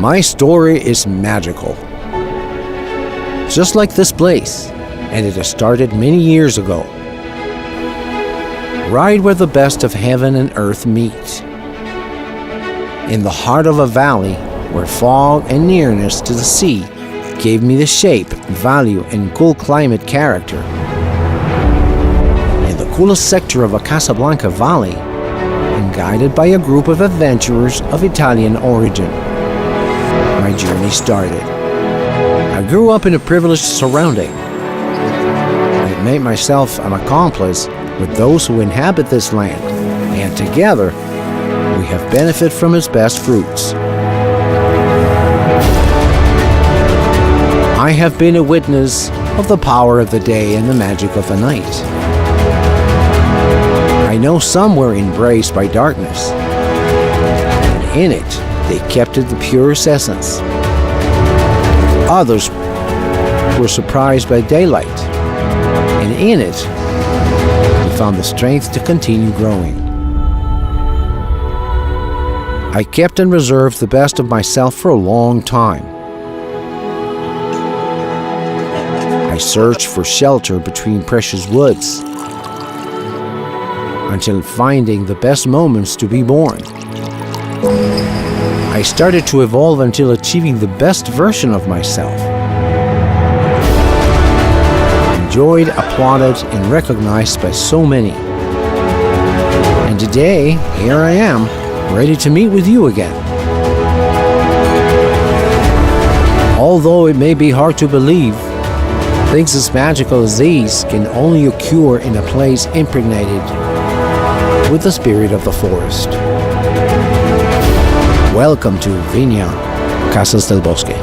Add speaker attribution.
Speaker 1: My story is magical. Just like this place, and it has started many years ago. Right where the best of heaven and earth meet. In the heart of a valley where fog and nearness to the sea gave me the shape, value, and cool climate character. In the coolest sector of a Casablanca valley, and guided by a group of adventurers of Italian origin, my journey started. I grew up in a privileged surrounding. I made myself an accomplice with those who inhabit this land, and together we have benefited from its best fruits. I have been a witness of the power of the day and the magic of the night. I know some were embraced by darkness, and in it they kept it the purest essence. Others were surprised by daylight, and in it we found the strength to continue growing. I kept and reserved the best of myself for a long time. I searched for shelter between precious woods until finding the best moments to be born. I started to evolve until achieving the best version of myself. Enjoyed, applauded, and recognized by so many. And today, here I am, ready to meet with you again. Although it may be hard to believe, things as magical as these can only occur in a place impregnated with the spirit of the forest. Welcome to Viña Casas del Bosque.